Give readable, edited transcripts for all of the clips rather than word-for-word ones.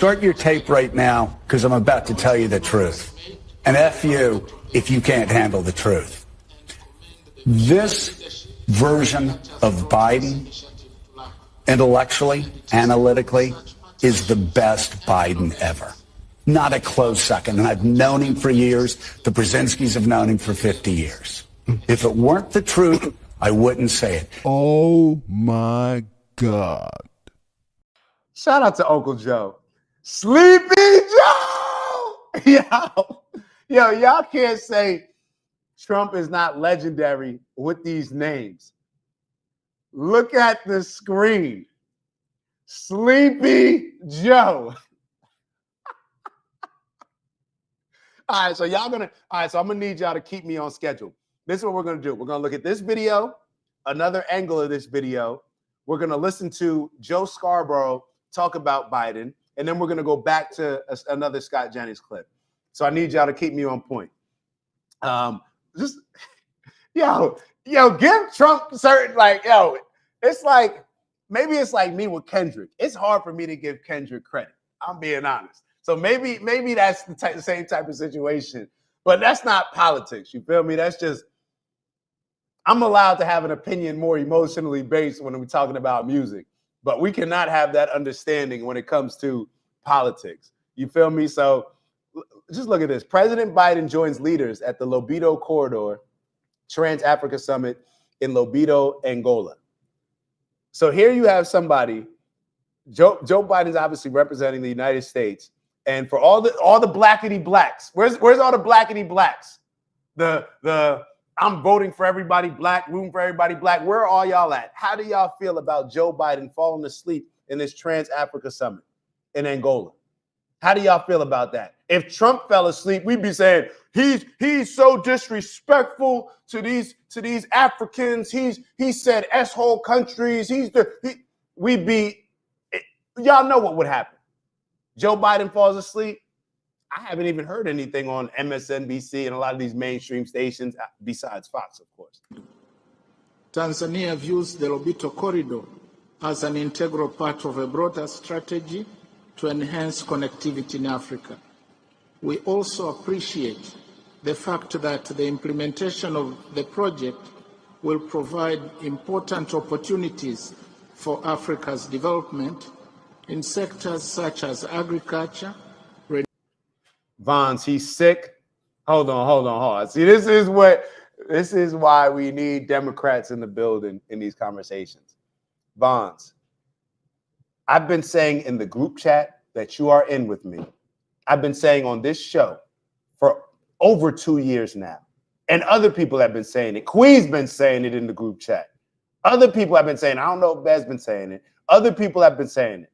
Start your tape right now, because I'm about to tell you the truth. And F you if you can't handle the truth. This version of Biden, intellectually, analytically, is the best Biden ever. Not a close second. And I've known him for years. The Brzezinskis have known him for 50 years. If it weren't the truth, I wouldn't say it. Oh, my God. Shout out to Uncle Joe. Sleepy Joe! Yo, y'all can't say Trump is not legendary with these names. Look at the screen. Sleepy Joe. All right, so I'm gonna need y'all to keep me on schedule. This is what we're gonna do. We're gonna look at this video, another angle of this video. We're gonna listen to Joe Scarborough talk about Biden, and then we're gonna go back to another Scott Jennings clip. So I need y'all to keep me on point. Give Trump certain, it's like, maybe it's like me with Kendrick. It's hard for me to give Kendrick credit. I'm being honest. So maybe that's the same type of situation, but that's not politics. You feel me? That's just, I'm allowed to have an opinion more emotionally based when we're talking about music, but we cannot have that understanding when it comes to politics. You feel me? So just look at this. President Biden joins leaders at the Lobito Corridor Trans-Africa Summit in Lobito, Angola. So here you have somebody, Joe Biden's obviously representing the United States. And for all the blackity blacks, where's all the blackity blacks? The I'm voting for everybody black, rooting for everybody black. Where are all y'all at? How do y'all feel about Joe Biden falling asleep in this Trans-Africa Summit in Angola? How do y'all feel about that? If Trump fell asleep, we'd be saying he's so disrespectful to these Africans. He said S-hole countries. Y'all know what would happen. Joe Biden falls asleep. I haven't even heard anything on MSNBC and a lot of these mainstream stations besides Fox, of course. Tanzania views the Lobito Corridor as an integral part of a broader strategy to enhance connectivity in Africa. We also appreciate the fact that the implementation of the project will provide important opportunities for Africa's development in sectors such as agriculture. Vons, he's sick. Hold on. See, this is why we need Democrats in the building in these conversations. Vons, I've been saying in the group chat that you are in with me. I've been saying on this show for over 2 years now. And other people have been saying it. Queen's been saying it in the group chat. Other people have been saying it. I don't know if Bez's been saying it. Other people have been saying it.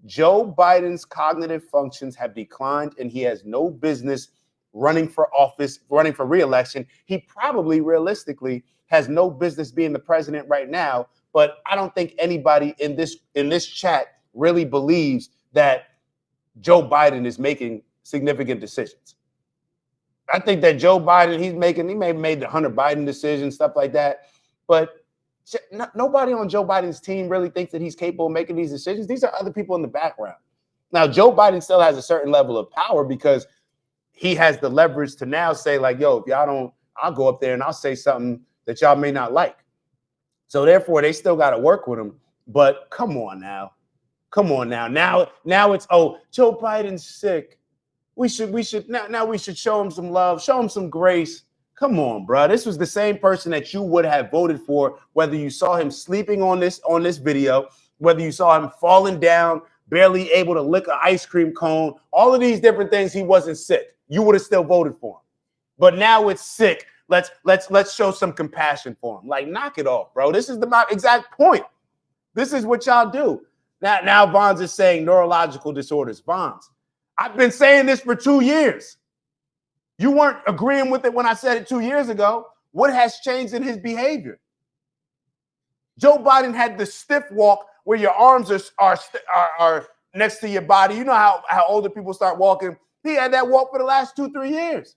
Joe Biden's cognitive functions have declined, and he has no business running for office, running for re-election. He probably realistically has no business being the president right now, but I don't think anybody in this chat really believes that Joe Biden is making significant decisions. I think that Joe Biden, he may have made the Hunter Biden decision, stuff like that, but nobody on Joe Biden's team really thinks that he's capable of making these decisions. These are other people in the background. Now, Joe Biden still has a certain level of power because he has the leverage to now say, like, yo, if y'all don't, I'll go up there and I'll say something that y'all may not like. So therefore, they still got to work with him. But come on now. Now it's, oh, Joe Biden's sick. We should show him some love, show him some grace. Come on, bro. This was the same person that you would have voted for, whether you saw him sleeping on this video, whether you saw him falling down, barely able to lick an ice cream cone, all of these different things. He wasn't sick. You would have still voted for him. But now it's sick. Let's show some compassion for him. Like, knock it off, bro. This is the exact point. This is what y'all do. Now Vons is saying neurological disorders. Vons, I've been saying this for 2 years. You weren't agreeing with it when I said it 2 years ago. What has changed in his behavior? Joe Biden had the stiff walk where your arms are next to your body. You know how older people start walking. He had that walk for the last 2-3 years.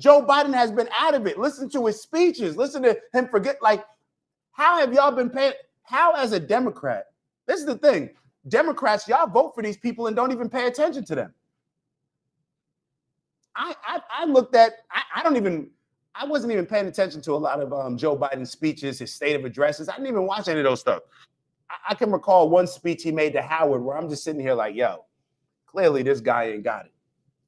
Joe Biden has been out of it. Listen to his speeches. Listen to him forget. Like, how have y'all been paying? How, as a Democrat, this is the thing. Democrats, y'all vote for these people and don't even pay attention to them. I looked at, I wasn't even paying attention to a lot of Joe Biden's speeches, his state of addresses. I didn't even watch any of those stuff. I can recall one speech he made to Howard where I'm just sitting here like, yo, clearly this guy ain't got it.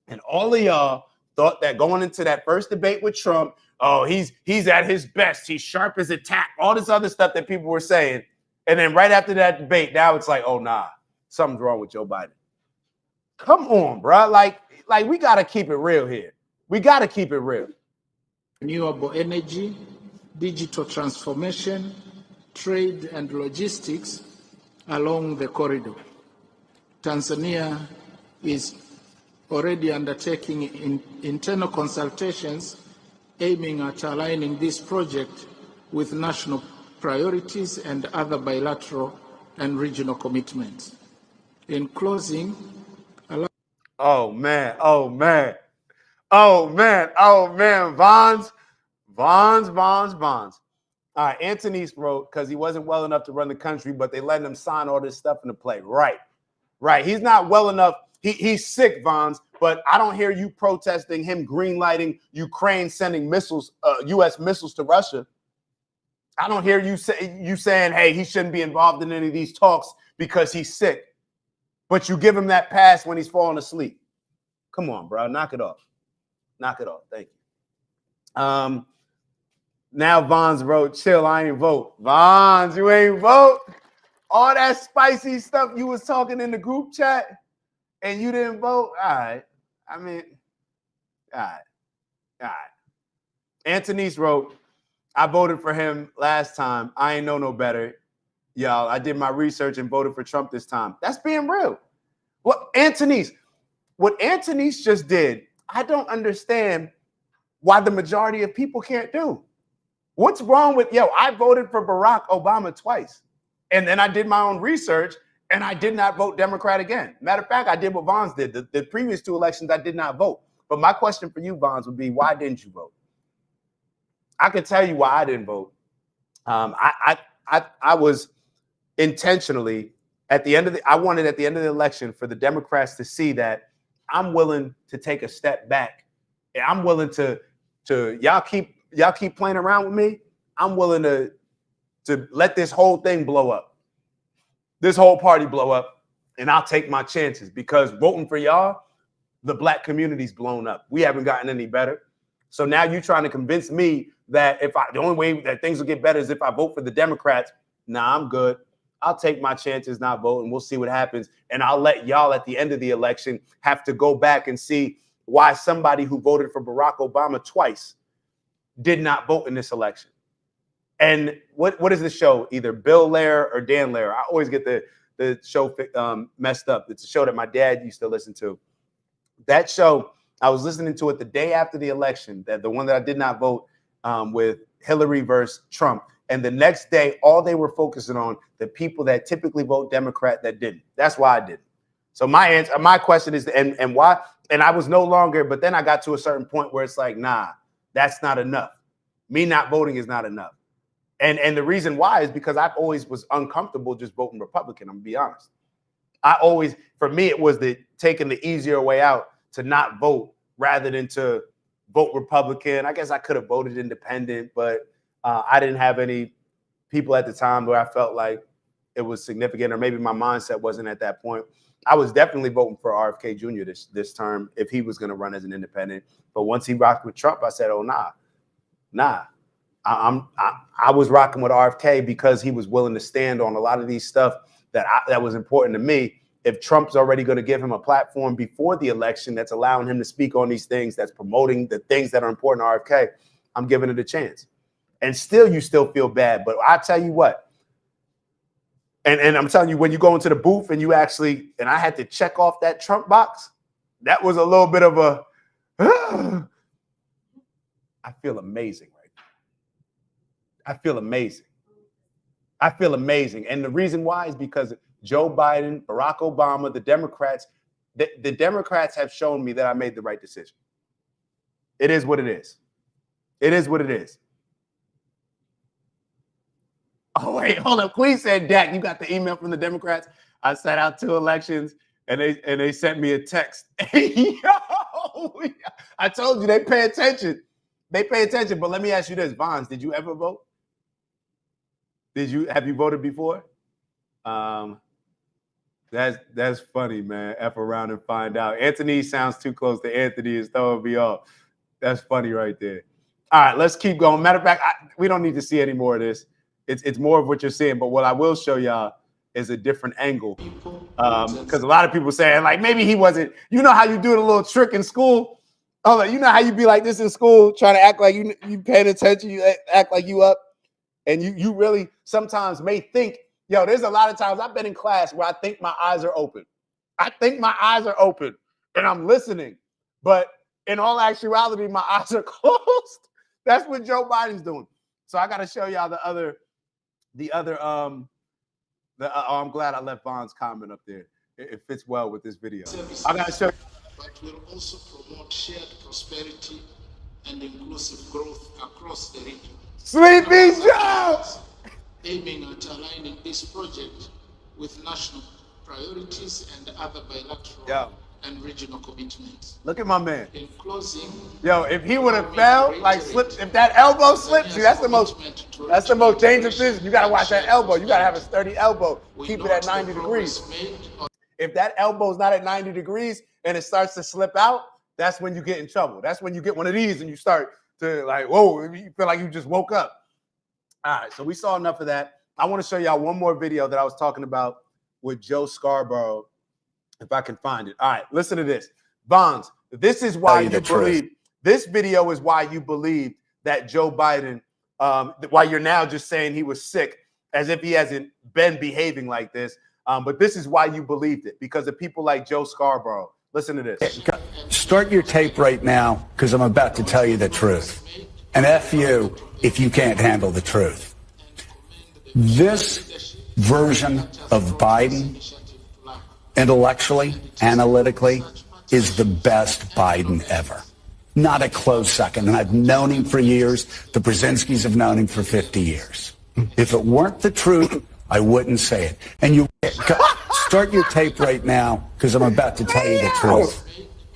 And all of y'all thought that going into that first debate with Trump, oh, he's at his best. He's sharp as a tack. All this other stuff that people were saying. And then right after that debate, now it's like, oh, nah, something's wrong with Joe Biden. Come on, bro. Like we got to keep it real here. We got to keep it real. Renewable energy, digital transformation, trade and logistics along the corridor. Tanzania is already undertaking internal consultations aiming at aligning this project with national priorities and other bilateral and regional commitments. In closing, Oh man, Bonds. All right, Anthony's wrote, because he wasn't well enough to run the country, but they let him sign all this stuff into play. Right. He's not well enough. He's sick, Bonds, but I don't hear you protesting him greenlighting Ukraine sending missiles, U.S. missiles to Russia. I don't hear you saying, hey, he shouldn't be involved in any of these talks because he's sick. But you give him that pass when he's falling asleep. Come on, bro. Knock it off. Thank you. Now Vons wrote, chill, I ain't vote. Vons, you ain't vote? All that spicy stuff you was talking in the group chat and you didn't vote? All right. All right. Anthony's wrote, I voted for him last time. I ain't know no better. Y'all, I did my research and voted for Trump this time. That's being real. What Anthony's just did, I don't understand why the majority of people can't do. What's wrong with, I voted for Barack Obama twice. And then I did my own research and I did not vote Democrat again. Matter of fact, I did what Vons did. The previous two elections, I did not vote. But my question for you, Vons, would be, why didn't you vote? I can tell you why I didn't vote. I was intentionally I wanted at the end of the election for the Democrats to see that I'm willing to take a step back. And I'm willing to y'all keep playing around with me. I'm willing to let this whole thing blow up. This whole party blow up, and I'll take my chances because voting for y'all, the black community's blown up. We haven't gotten any better. So now you're trying to convince me that the only way that things will get better is if I vote for the Democrats. Nah, I'm good. I'll take my chances, not vote, and we'll see what happens. And I'll let y'all at the end of the election have to go back and see why somebody who voted for Barack Obama twice did not vote in this election. And what is the show? Either Bill Lair or Dan Lair. I always get the show messed up. It's a show that my dad used to listen to. That show, I was listening to it the day after the election, that the one that I did not vote with Hillary versus Trump. And the next day, all they were focusing on the people that typically vote Democrat that didn't. That's why I didn't. So my question is, and why? And I was no longer, but then I got to a certain point where it's like, nah, that's not enough. Me not voting is not enough. And the reason why is because I always was uncomfortable just voting Republican. I'm gonna be honest. For me, it was taking the easier way out to not vote rather than to vote Republican. I guess I could have voted independent, but I didn't have any people at the time where I felt like it was significant, or maybe my mindset wasn't at that point. I was definitely voting for RFK Jr. this term if he was going to run as an independent. But once he rocked with Trump, I said, oh, nah. I was rocking with RFK because he was willing to stand on a lot of these stuff that was important to me. If Trump's already going to give him a platform before the election that's allowing him to speak on these things, that's promoting the things that are important to RFK, I'm giving it a chance. And you still feel bad. But I tell you what, and I'm telling you, when you go into the booth and and I had to check off that Trump box, that was a little bit of I feel amazing right now. I feel amazing. And the reason why is because Joe Biden, Barack Obama, the Democrats have shown me that I made the right decision. It is what it is. Oh, wait, hold up. Queen said, Dak, you got the email from the Democrats? I sat out 2 elections, and they sent me a text. Yo, I told you they pay attention. They pay attention. But let me ask you this, Vons, did you ever vote? Have you voted before? That's funny, man. F around and find out. Anthony sounds too close to Anthony is throwing me off. That's funny right there. All right, let's keep going. Matter of fact, we don't need to see any more of this. It's more of what you're seeing. But what I will show y'all is a different angle. Because a lot of people saying, like, maybe he wasn't. You know how you do the little trick in school? Oh, like, you know how you be like this in school, trying to act like you paying attention, you act like you up, and you really sometimes may think, yo, there's a lot of times I've been in class where I think my eyes are open. I think my eyes are open and I'm listening. But in all actuality, my eyes are closed. That's what Joe Biden's doing. So I got to show y'all I'm glad I left Von's comment up there. It fits well with this video. I got to show you. But will also promote shared prosperity and inclusive growth across the region. Sleeeeepyyy Joe! Aiming at aligning this project with national priorities and other bilateral and regional commitments. Look at my man. In closing, yo, if he would have fell, like slipped, if that elbow slipped, see, that's the most dangerous thing. You gotta watch that elbow. You gotta have a sturdy elbow. Keep it at 90 degrees. If that elbow's not at 90 degrees and it starts to slip out, that's when you get in trouble. That's when you get one of these and you start to like, whoa, you feel like you just woke up. All right, so we saw enough of that. I want to show y'all one more video that I was talking about with Joe Scarborough, if I can find it. All right, listen to this. Vons, this is why you believe, this video is why you believe that Joe Biden, why you're now just saying he was sick, as if he hasn't been behaving like this. But this is why you believed it, because of people like Joe Scarborough. Listen to this. Start your tape right now, because I'm about to tell you the truth. And F you if you can't handle the truth. This version of Biden, intellectually, analytically, is the best Biden ever. Not a close second. And I've known him for years. The Brzezinskis have known him for 50 years. If it weren't the truth, I wouldn't say it. And you start your tape right now, because I'm about to tell you the truth.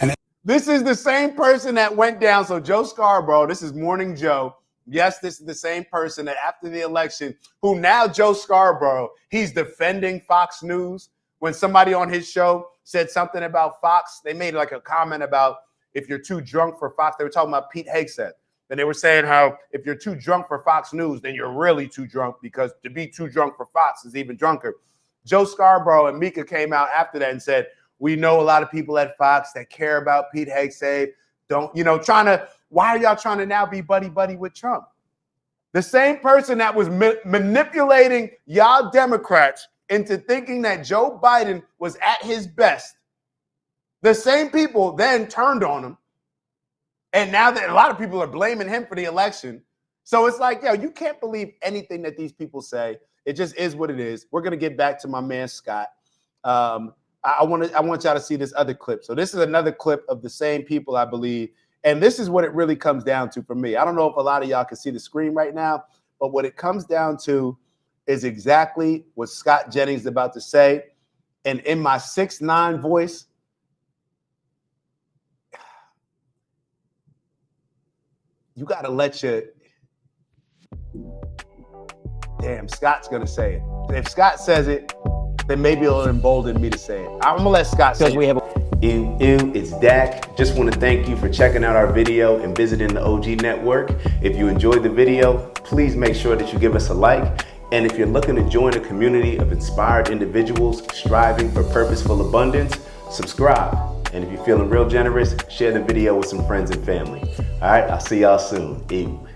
And this is the same person that went down. So Joe Scarborough, this is Morning Joe. Yes, this is the same person that after the election, who now Joe Scarborough, he's defending Fox News. When somebody on his show said something about Fox, they made like a comment about if you're too drunk for Fox. They were talking about Pete Hegseth. And they were saying how if you're too drunk for Fox News, then you're really too drunk, because to be too drunk for Fox is even drunker. Joe Scarborough and Mika came out after that and said, we know a lot of people at Fox that care about Pete Hegseth. Why are y'all trying to now be buddy-buddy with Trump? The same person that was manipulating y'all Democrats into thinking that Joe Biden was at his best, the same people then turned on him. And now that a lot of people are blaming him for the election. So it's like, yo, you can't believe anything that these people say. It just is what it is. We're going to get back to my man, Scott. I want y'all to see this other clip. So this is another clip of the same people, I believe. And this is what it really comes down to for me. I don't know if a lot of y'all can see the screen right now, but what it comes down to is exactly what Scott Jennings is about to say. And in my 6'9" voice, you got to let your... Damn, Scott's going to say it. And if Scott says it, then maybe it'll embolden me to say it. I'm going to let Scott say it. It's Dak. Just want to thank you for checking out our video and visiting the OG Network. If you enjoyed the video, please make sure that you give us a like. And if you're looking to join a community of inspired individuals striving for purposeful abundance, subscribe. And if you're feeling real generous, share the video with some friends and family. All right, I'll see y'all soon. Ew.